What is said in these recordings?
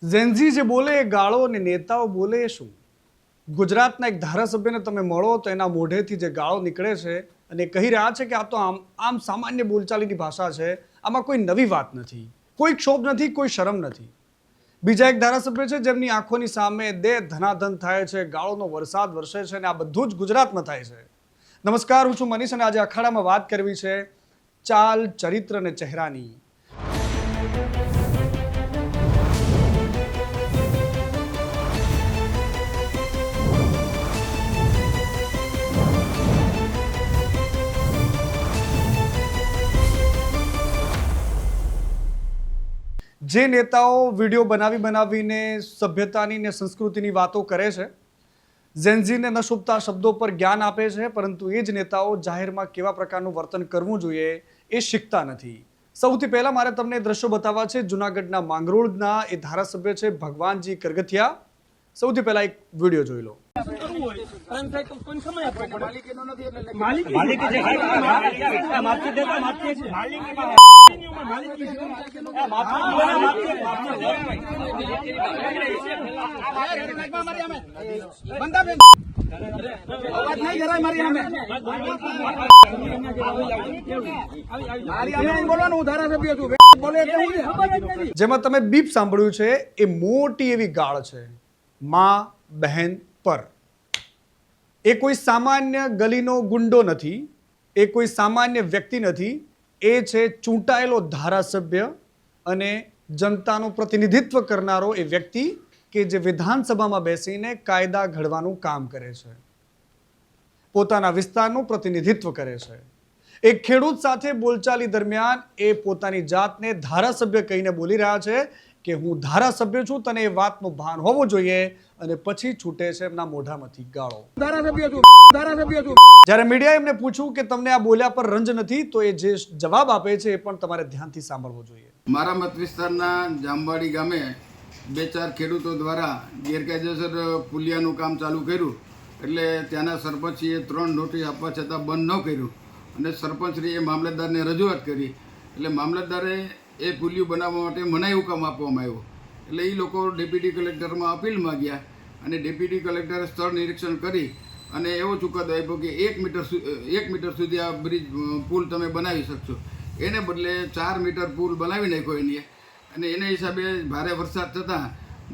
Gen Z જે બોલે એ ગાળો અને નેતાઓ બોલે એ શું? ગુજરાતના એક ધારાસભ્યને તમે મળો તો એના મોઢેથી જે ગાળો નીકળે છે અને કહી રહ્યા છે કે આ તો આમ સામાન્ય બોલચાલીની ભાષા છે, આમાં કોઈ નવી વાત નથી, કોઈ ક્ષોભ નથી, કોઈ શરમ નથી. બીજા એક ધારાસભ્ય છે જેમની આંખોની સામે ધનાધન થાય છે, ગાળોનો વરસાદ વરસે છે અને આ બધું જ ગુજરાતમાં થાય છે. નમસ્કાર, હું છું મનીષ અને આજે અખાડામાં વાત કરવી છે ચાલ, ચરિત્ર અને ચહેરાની. જે નેતાઓ વિડીયો બનાવીને સભ્યતાની ને સંસ્કૃતિની વાતો કરે છે, ઝેન્ઝીને ન શુભતા શબ્દો પર જ્ઞાન આપે છે, પરંતુ એ જ નેતાઓ જાહેરમાં કેવા પ્રકારનું વર્તન કરવું જોઈએ એ શીખતા નથી. સૌથી પહેલા મારે તમને દ્રશ્યો બતાવવા છે જૂનાગઢના માંગરોળના એ ધારાસભ્ય છે ભગવાનજી કરગથિયા. સૌથી પહેલા એક વિડીયો જોઈ લો. જેમાં તમે બીપ સાંભળ્યું છે એ મોટી એવી ગાળ છે માં બહેન પર. એ કોઈ સામાન્ય ગલીનો ગુંડો નથી, એ કોઈ સામાન્ય વ્યક્તિ નથી, એ છે ચૂંટાયેલો ધારાસભ્ય અને જનતાનું પ્રતિનિધિત્વ કરનારો એ વ્યક્તિ કે જે વિધાનસભામાં બેસીને કાયદા ઘડવાનું કામ કરે છે, પોતાના વિસ્તારનું પ્રતિનિધિત્વ કરે છે. એક ખેડૂત સાથે બોલચાલી દરમિયાન એ પોતાની જાતને ધારાસભ્ય કહીને બોલી રહ્યા છે કે હું ધારાસભ્ય છું, તને એ વાતનું ભાન હોવું જોઈએ, અને પછી છૂટે છે એમના મોઢામાંથી ગાળો. જ્યારે મીડિયાએ એમને પૂછ્યું કે તમને આ બોલ્યા પર રંજ નથી, તો એ જે જવાબ આપે છે એ પણ તમારે ધ્યાનથી સાંભળવો જોઈએ. મારા મત વિસ્તારના જામવાડી ગામે 2-4 ખેડૂતો દ્વારા ગેરકાયદેસર પુલિયાનું કામ ચાલુ કર્યું, એટલે ત્યાંના સરપંચીએ 3 નોટિસ આપવા છતાં બંધ ન કર્યું અને સરપંચશ્રીએ મામલતદારને રજૂઆત કરી. એટલે મામલતદારે એ પુલિયું બનાવવા માટે મનાઈ હુકમ આપવામાં આવ્યો. એટલે એ લોકો ડેપ્યુટી કલેક્ટરમાં અપીલમાં ગયા અને ડેપ્યુટી કલેક્ટરે સ્થળ નિરીક્ષણ કરી અને એવો ચુકાદો આપ્યો કે 1 મીટર સુધી આ પુલ તમે બનાવી શકશો. એને બદલે 4 મીટર પુલ બનાવી નાખ્યો એની, અને એને હિસાબે ભારે વરસાદ થતાં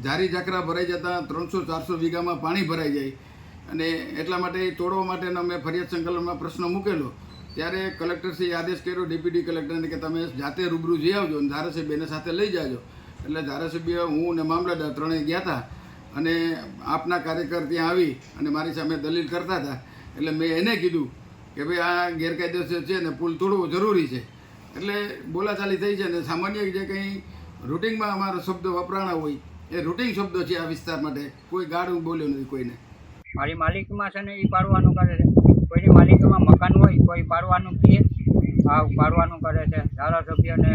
ઝારી ઝાકરા ભરાઈ જતાં 300-400 વીઘામાં પાણી ભરાઈ જાય, અને એટલા માટે એ તોડવા માટેનો મેં ફરિયાદ સંકલનમાં પ્રશ્ન મૂકેલો. ત્યારે કલેક્ટરશ્રીએ આદેશ કર્યો ડેપ્યુટી કલેક્ટરને કે તમે જાતે રૂબરૂ જઈ આવજો અને ધારાસભ્યને સાથે લઈ જાજો. એટલે ધારાસભ્ય, હું અને મામલતદાર ત્રણેય ગયા હતા, અને આપના કાર્યકર ત્યાં આવી અને મારી સામે દલીલ કરતા હતા. એટલે મેં એને કીધું કે ભાઈ આ ગેરકાયદેસર છે ને પુલ તોડવો જરૂરી છે. એટલે બોલાચાલી થઈ છે, ને સામાન્ય જે કંઈ રૂટિનમાં અમારા શબ્દો વપરાણા હોય એ રૂટિન શબ્દો છે આ વિસ્તાર માટે. કોઈ ગાળું બોલ્યો નથી કોઈને. મારી માલિકીમાં છે ને એ પાડવાનું કરે છે, કોઈની માલિકીમાં મકાન હોય કોઈ પાડવાનું કહે, પાડવાનું કરે છે. ધારાસભ્યને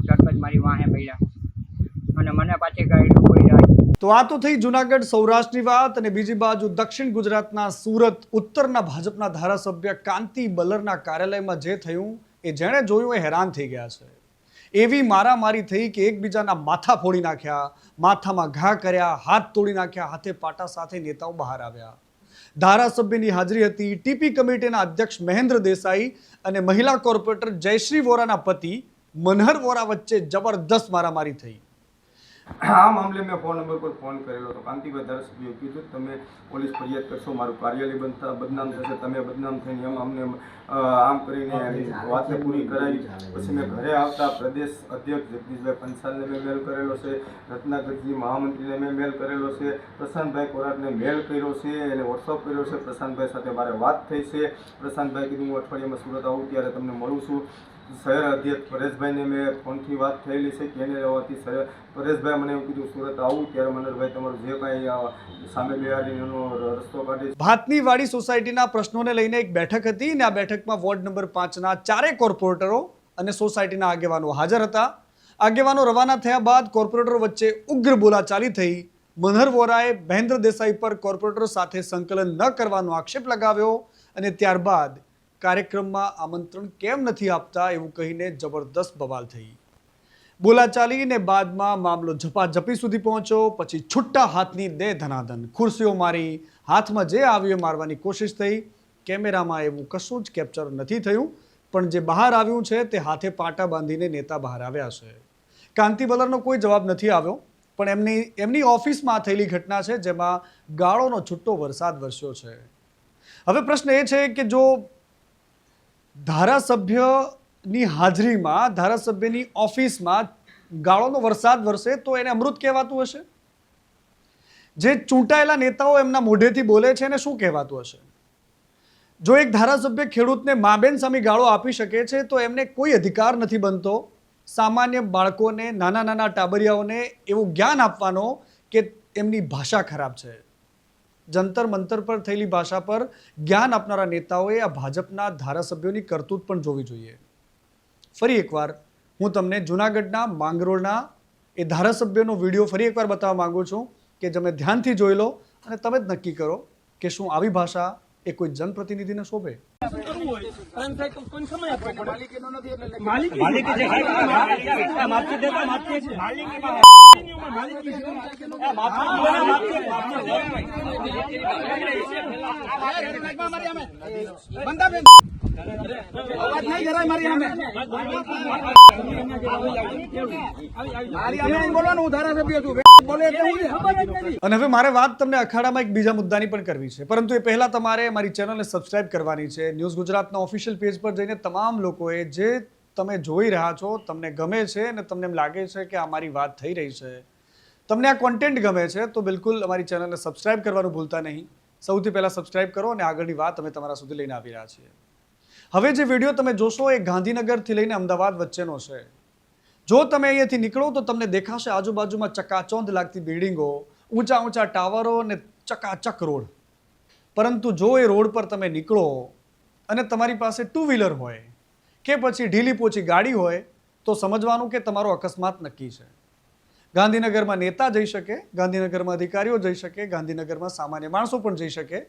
સરપંચ મારી વાહે પડ્યા અને મને પાછી ગાઈડ કોઈ જાય. તો આ તો થઈ જૂનાગઢ સૌરાષ્ટ્રની વાત, અને બીજી બાજુ દક્ષિણ ગુજરાતના સુરત ઉત્તરના ભાજપના ધારાસભ્ય કાંતિ બલરના કાર્યાલયમાં જે થયું એ જેણે જોયું એ હેરાન થઈ ગયા છે. એવી મારામારી થઈ કે એકબીજાના માથા ફોડી નાખ્યા, માથામાં ઘા કર્યા, હાથ તોડી નાખ્યા, હાથે પાટા સાથે નેતાઓ બહાર આવ્યા. ધારાસભ્યની હાજરી હતી. ટીપી કમિટીના અધ્યક્ષ મહેન્દ્ર દેસાઈ અને મહિલા કોર્પોરેટર જયશ્રી વોરાના પતિ મનહર વોરા વચ્ચે જબરદસ્ત મારામારી થઈ. આ મામલે મેં ફોન નંબર પર ફોન કરેલો હતો. કાંતિભાઈ ધારાસભ્યોએ કીધું તમે પોલીસ ફરિયાદ કરશો, મારું કાર્યાલય બદનામ થશે, તમે બદનામ થઈને એમ અમને આમ કરીને વાતને પૂરી કરાવી. પછી મેં ઘરે આવતા પ્રદેશ અધ્યક્ષ જગદીશભાઈ પંચાલને મેં મેલ કરેલો છે, રત્નાકરજી મહામંત્રીને મેં મેલ કરેલો છે, પ્રશાંતભાઈ કોરાટને મેલ કર્યો છે, એને વોટ્સઅપ કર્યો છે. પ્રશાંતભાઈ સાથે મારે વાત થઈ છે. પ્રશાંતભાઈ કીધું હું અઠવાડિયામાં સુરત આવું ત્યારે તમને મળું છું. શહેર અધ્યક્ષ પરેશભાઈને મેં ફોનથી વાત થયેલી છે કે એને રહેવાથી પરેશભાઈ મને એવું કીધું સુરત આવું ત્યારે મનોહરભાઈ તમારું જે કાંઈ સામે બેહાડીને એનો રસ્તો કાઢી. ભાતની વાડી સોસાયટીના પ્રશ્નોને લઈને એક બેઠક હતી, અને આ બેઠકમાં વોર્ડ નંબર 5ના 4 કોર્પોરેટરો અને સોસાયટીના આગેવાનો હાજર હતા. આગેવાનો રવાના થયા બાદ કોર્પોરેટરો વચ્ચે ઉગ્ર બોલાચાલી થઈ. મનહર વોરાએ મહેન્દ્ર દેસાઈ પર કોર્પોરેટરો સાથે સંકલન ન કરવાનો આક્ષેપ લગાવ્યો, અને ત્યારબાદ કાર્યક્રમમાં આમંત્રણ કેમ નથી આપતા એવું કહીને જબરદસ્ત બવાલ થઈ. બોલાચાલી ને બાદમાં મામલો ઝપાઝપી સુધી પહોંચ્યો. પછી છૂટા હાથની દે ધનાધન ખુરશીઓ મારી, હાથમાં જે આવ્યું એ મારવાની કોશિશ થઈ. કેમેરામાં એવું કશું જ કેપ્ચર નથી થયું, પણ જે બહાર આવ્યું છે તે હાથે પાટા બાંધીને નેતા બહાર આવ્યા છે. કાંતિ બલરનો કોઈ જવાબ નથી આવ્યો, પણ એમની ઓફિસમાં થયેલી ઘટના છે જેમાં ગાળોનો છૂટો વરસાદ વરસ્યો છે. હવે પ્રશ્ન એ છે કે જો ધારાસભ્યની હાજરીમાં, ધારાસભ્યની ઓફિસમાં ગાળોનો વરસાદ વરસે તો એને અમૃત કહેવાતું હશે? જે ચૂંટાયેલા નેતાઓ એમના મોઢેથી બોલે છે એને શું કહેવાતું હશે? જો એક ધારાસભ્ય ખેડૂતને મા બેન સામે ગાળો આપી શકે છે તો એમને કોઈ અધિકાર નથી બનતો સામાન્ય બાળકોને, નાના નાના ટાબરિયાઓને એવું જ્ઞાન આપવાનો કે એમની ભાષા ખરાબ છે. જંતર મંતર પર થયેલી ભાષા પર જ્ઞાન આપનારા નેતાઓએ આ ભાજપના ધારાસભ્યોની કરતૂત પણ જોવી જોઈએ. ફરી એકવાર હું તમને જૂનાગઢના માંગરોળના એ ધારાસભ્યનો વિડીયો ફરી એકવાર બતાવવા માંગુ છું કે તમે ધ્યાનથી જોઈ લો અને તમે જ નક્કી કરો કે શું આવી ભાષા એ કોઈ જનપ્રતિનિધિને શોભે. અને હવે મારે વાત તમને અખાડામાં એક બીજા મુદ્દાની પણ કરવી છે, પરંતુ એ પહેલા તમારે મારી ચેનલને સબસ્ક્રાઇબ કરવાની છે. ન્યૂઝ ગુજરાતના ઓફિશિયલ પેજ પર જઈને તમામ લોકોએ જે તમે જોઈ રહ્યા છો, તમને ગમે છે અને તમને એમ લાગે છે કે અમારી વાત થઈ રહી છે, તમને આ કોન્ટેન્ટ ગમે છે, તો બિલકુલ અમારી ચેનલને સબસ્ક્રાઇબ કરવાનું ભૂલતા નહીં. સૌથી પહેલાં સબસ્ક્રાઇબ કરો અને આગળની વાત અમે તમારા સુધી લઈને આવી રહ્યા છીએ. હવે જે વિડીયો તમે જોશો એ ગાંધીનગરથી લઈને અમદાવાદ વચ્ચેનો છે. જો તમે અહીંયાથી નીકળો તો તમને દેખાશે આજુબાજુમાં ચકાચોંધ લાગતી બિલ્ડિંગો, ઊંચા ઊંચા ટાવરો અને ચકાચક રોડ. પરંતુ જો એ રોડ પર તમે નીકળો અને તમારી પાસે ટુ વ્હીલર હોય કે પછી ઢીલી પોચી ગાડી હોય તો સમજવાનું કે તમારો અકસ્માત નક્કી છે. ગાંધીનગરમાં નેતા જઈ શકે, ગાંધીનગરમાં અધિકારીઓ જઈ શકે, ગાંધીનગરમાં સામાન્ય માણસો પણ જઈ શકે,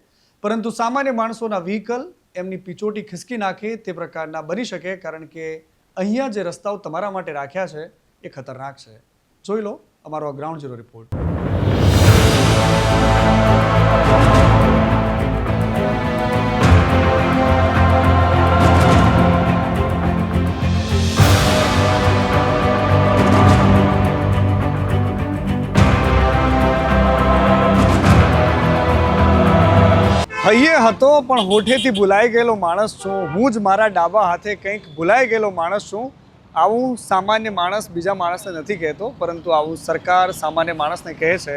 પરંતુ સામાન્ય માણસોના વ્હીકલ એમની પિચોટી ખિસકી નાખે તે પ્રકારના બની શકે, કારણ કે અહીંયા જે રસ્તાઓ તમારા માટે રાખ્યા છે એ ખતરનાક છે. જોઈ લો અમારો આ ગ્રાઉન્ડ ઝીરો રિપોર્ટ. હૈયે હતો પણ હોઠેથી ભૂલાઈ ગયેલો માણસ છું. હું જ મારા ડાબા હાથે કંઈક ભૂલાઈ ગયેલો માણસ છું. આવું સામાન્ય માણસ બીજા માણસને નથી કહેતો, પરંતુ આવું સરકાર સામાન્ય માણસને કહે છે.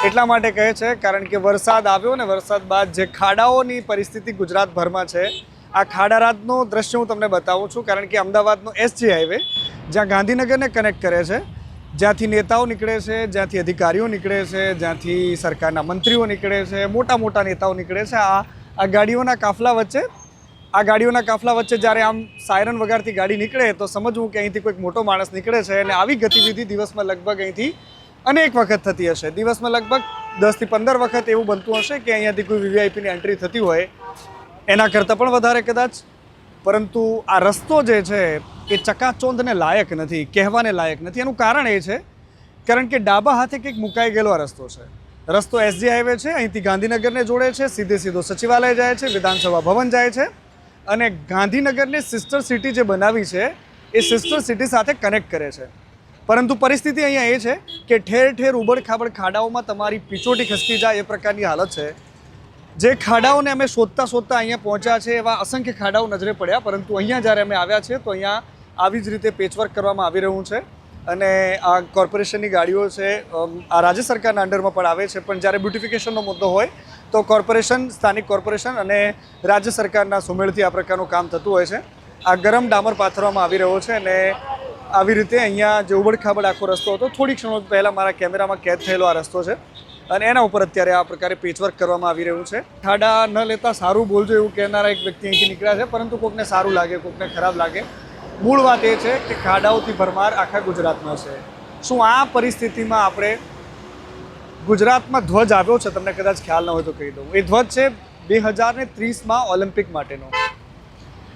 એટલા માટે કહે છે કારણ કે વરસાદ આવ્યો ને વરસાદ બાદ જે ખાડાઓની પરિસ્થિતિ ગુજરાતભરમાં છે, આ ખાડા રાજનો દ્રશ્ય હું તમને બતાવું છું. કારણ કે અમદાવાદનો એસજી હાઈવે જ્યાં ગાંધીનગરને કનેક્ટ કરે છે, જ્યાંથી નેતાઓ નીકળે છે, જ્યાંથી અધિકારીઓ નીકળે છે, જ્યાંથી સરકારના મંત્રીઓ નીકળે છે, મોટા મોટા નેતાઓ નીકળે છે, આ ગાડીઓના કાફલા વચ્ચે જ્યારે આમ સાયરન વગાડતી ગાડી નીકળે તો સમજવું કે અહીંથી કોઈક મોટો માણસ નીકળે છે. અને આવી ગતિવિધિ દિવસમાં લગભગ અહીંથી અનેક વખત થતી હશે. દિવસમાં લગભગ 10 થી 15 વખત એવું બનતું હશે કે અહીંયાથી કોઈ વીવીઆઈપીની એન્ટ્રી થતી હોય, એના કરતાં પણ વધારે કદાચ. પરંતુ આ રસ્તો જે છે એ ચકાચોંધને લાયક નથી, કહેવાને લાયક નથી. એનું કારણ એ છે કારણ કે ડાબા હાથે કંઈક મુકાઈ ગયેલો આ રસ્તો છે. રસ્તો એસજી હાઈવે છે, અહીંથી ગાંધીનગરને જોડે છે, સીધો સચિવાલય જાય છે, વિધાનસભા ભવન જાય છે, અને ગાંધીનગરને સિસ્ટર સિટી જે બનાવી છે એ સિસ્ટર સિટી સાથે કનેક્ટ કરે છે. પરંતુ પરિસ્થિતિ અહીંયા એ છે કે ઠેર ઠેર ઉબડ ખાબડ ખાડાઓમાં તમારી પિચોટી ખસકી જાય એ પ્રકારની હાલત છે. જે ખાડાઓને અમે શોધતા અહીંયા પહોંચ્યા છે એવા અસંખ્ય ખાડાઓ નજરે પડ્યા, પરંતુ અહીંયા જ્યારે અમે આવ્યા છે તો અહીંયા આવી જ રીતે પેચવર્ક કરવામાં આવી રહ્યું છે. અને આ કોર્પોરેશનની ગાડીઓ છે, આ રાજ્ય સરકારના અંડરમાં પણ આવે છે, પણ જ્યારે બ્યુટિફિકેશનનો મુદ્દો હોય તો કોર્પોરેશન, સ્થાનિક કોર્પોરેશન અને રાજ્ય સરકારના સુમેળથી આ પ્રકારનું કામ થતું હોય છે. આ ગરમ ડામર પાથરવામાં આવી રહ્યો છે અને આવી રીતે અહીંયા જે ઉબડખાબડ આખો રસ્તો હતો, થોડી ક્ષણો પહેલાં મારા કેમેરામાં કેદ થયેલો આ રસ્તો છે અને એના ઉપર અત્યારે આ પ્રકારે પેચવર્ક કરવામાં આવી રહ્યું છે. ખાડા ન લેતા સારું બોલજો એવું કહેનારા એક વ્યક્તિ અહીંથી નીકળ્યા છે, પરંતુ કોકને સારું લાગે, કોકને ખરાબ લાગે. મૂળ વાત એ છે કે ખાડાઓથી ભરમાર આખા ગુજરાતમાં છે. શું આ પરિસ્થિતિમાં આપણે, ગુજરાતમાં ધ્વજ આવ્યો છે, તમને કદાચ ખ્યાલ ન હોય તો કહી દઉં, એ ધ્વજ છે 2030માં ઓલિમ્પિક માટેનો.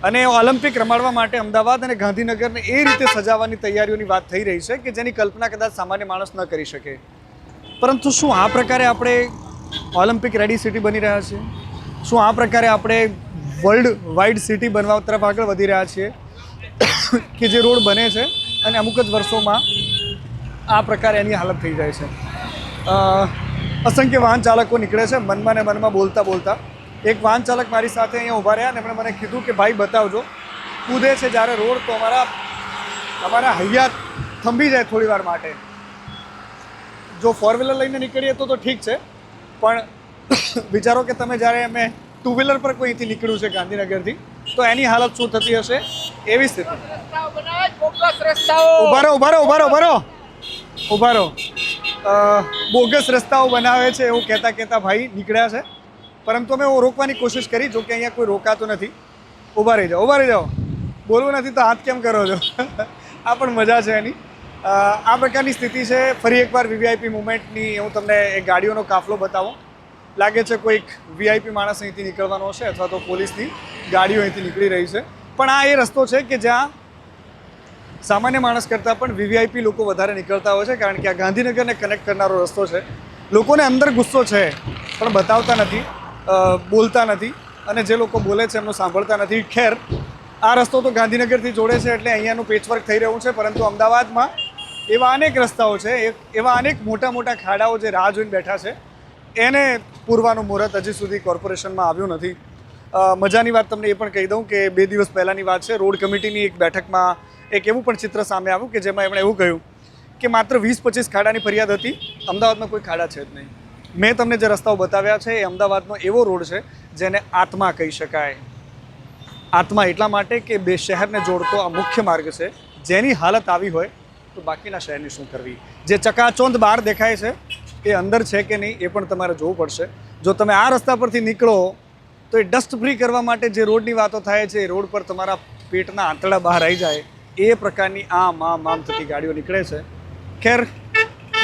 અને ઓલિમ્પિક રમાડવા માટે અમદાવાદ અને ગાંધીનગરને એ રીતે સજાવવાની તૈયારીઓની વાત થઈ રહી છે કે જેની કલ્પના કદાચ સામાન્ય માણસ ન કરી શકે. પરંતુ શું આ પ્રકારે આપણે ઓલિમ્પિક રેડી સિટી બની રહ્યા છીએ? શું આ પ્રકારે આપણે વર્લ્ડ વાઇડ સિટી બનવા તરફ આગળ વધી રહ્યા છીએ કે જે રોડ બને છે અને અમુક જ વર્ષોમાં આ પ્રકારે એની હાલત થઈ જાય છે? અસંખ્ય વાહન ચાલકો નીકળે છે મનમાં ને મનમાં બોલતા બોલતા. એક વાહન ચાલક મારી સાથે અહીંયા ઊભા રહ્યા અને એમણે મને કીધું કે ભાઈ બતાવજો, કૂદે છે જ્યારે રોડ તો અમારા હૈયા થંભી જાય થોડી વાર માટે. જો ફોર વ્હીલર લઈને નીકળીએ તો ઠીક છે, પણ વિચારો કે તમે જ્યારે અમે ટુ વ્હીલર પર કોઈથી નીકળ્યું છે ગાંધીનગરથી તો એની હાલત શું થતી હશે એવી સ્થિતિ. ઉભા રહો. બોગસ રસ્તાઓ બનાવે છે એવું કહેતા ભાઈ નીકળ્યા છે, પરંતુ અમે રોકવાની કોશિશ કરી. જો કે અહીંયા કોઈ રોકાતું નથી. ઊભા રહી જાઓ. બોલવું નથી તો હાથ કેમ કરો છો? આ પણ મજા છે એની. આ પ્રકારની સ્થિતિ છે. ફરી એકવાર વીવીઆઈપી મુવમેન્ટની હું તમને એક ગાડીઓનો કાફલો બતાવું. લાગે છે કોઈક વીઆઈપી માણસ અહીંથી નીકળવાનો હશે અથવા તો પોલીસની ગાડીઓ અહીંથી નીકળી રહી છે. પણ આ એ રસ્તો છે કે જ્યાં સામાન્ય માણસ કરતાં પણ વીવીઆઈપી લોકો વધારે નીકળતા હોય છે, કારણ કે આ ગાંધીનગરને કનેક્ટ કરનારો રસ્તો છે. લોકોને અંદર ગુસ્સો છે પણ બતાવતા નથી, બોલતા નથી, અને જે લોકો બોલે છે એમનું સાંભળતા નથી. ખેર, આ રસ્તો તો ગાંધીનગરથી જોડે છે એટલે અહીંયાનું પેચવર્ક થઈ રહ્યું છે, પરંતુ અમદાવાદમાં એવા અનેક રસ્તાઓ છે, એવા અનેક મોટા મોટા ખાડાઓ જે રાહ જોઈને બેઠા છે, એને પૂરવાનું મુહૂર્ત હજી સુધી કોર્પોરેશનમાં આવ્યું નથી. મજાની વાત તમને એ પણ કહી દઉં કે 2 દિવસ પહેલાંની વાત છે, રોડ કમિટીની એક બેઠકમાં એક એવું પણ ચિત્ર સામે આવ્યું કે જેમાં એમણે એવું કહ્યું કે માત્ર 20-25 ખાડાની ફરિયાદ હતી, અમદાવાદમાં કોઈ ખાડા છે જ નહીં. મેં તમને જે રસ્તાઓ બતાવ્યા છે એ અમદાવાદનો એવો રોડ છે જેને આત્મા કહી શકાય. આત્મા એટલા માટે કે બે શહેરને જોડતો આ મુખ્ય માર્ગ છે, જેની હાલત આવી હોય તો બાકીના શહેરની શું કરવી? જે ચકાચોંધ બહાર દેખાય છે એ અંદર છે કે નહીં એ પણ તમારે જોવું પડશે. જો તમે આ રસ્તા પરથી નીકળો તો એ ડસ્ટ ફ્રી કરવા માટે જે રોડની વાતો થાય છે એ રોડ પર તમારા પેટના આંતરડા બહાર આવી જાય એ પ્રકારની આમ થતી ગાડીઓ નીકળે છે. ખેર,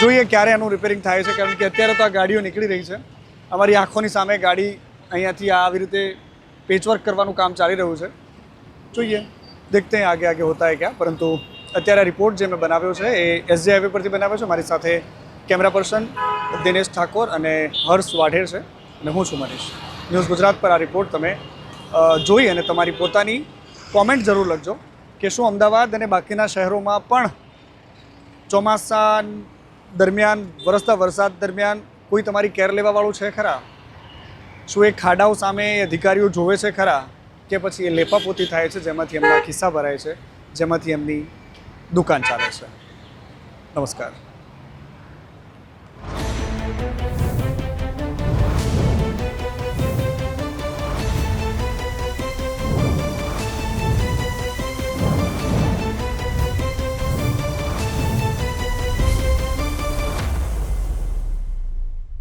જોઈએ ક્યારે એનું રિપેરિંગ થાય છે, કારણ કે અત્યારે તો આ ગાડીઓ નીકળી રહી છે. અમારી આંખોની સામે ગાડી અહીંયાથી આવી રીતે પેચવર્ક કરવાનું કામ ચાલી રહ્યું છે. જોઈએ, દેખતે हैं आगे आगे होता है क्या. પરંતુ અત્યારે રિપોર્ટ જે મેં બનાવ્યો છે એ એસજી હાઈવે પરથી બનાવ્યો છે. મારી સાથે કેમેરા પર્સન દિનેશ ઠાકોર અને હર્ષ વાઢેર છે અને હું છું મનીષ. ન્યૂઝ ગુજરાત પર આ રિપોર્ટ તમે જોઈ અને તમારી પોતાની કોમેન્ટ જરૂર લખજો કે શું અમદાવાદ અને બાકીના શહેરોમાં પણ ચોમાસા દરમિયાન વરસતા વરસાદ દરમિયાન કોઈ તમારી કેર લેવાવાળું છે ખરા? શું એ ખાડાઓ સામે અધિકારીઓ જોવે છે ખરા, કે પછી એ લેપાપોતી થાય છે જેમાંથી એમના ખિસ્સા ભરાય છે, જેમાંથી એમની દુકાન ચાલે છે? નમસ્કાર.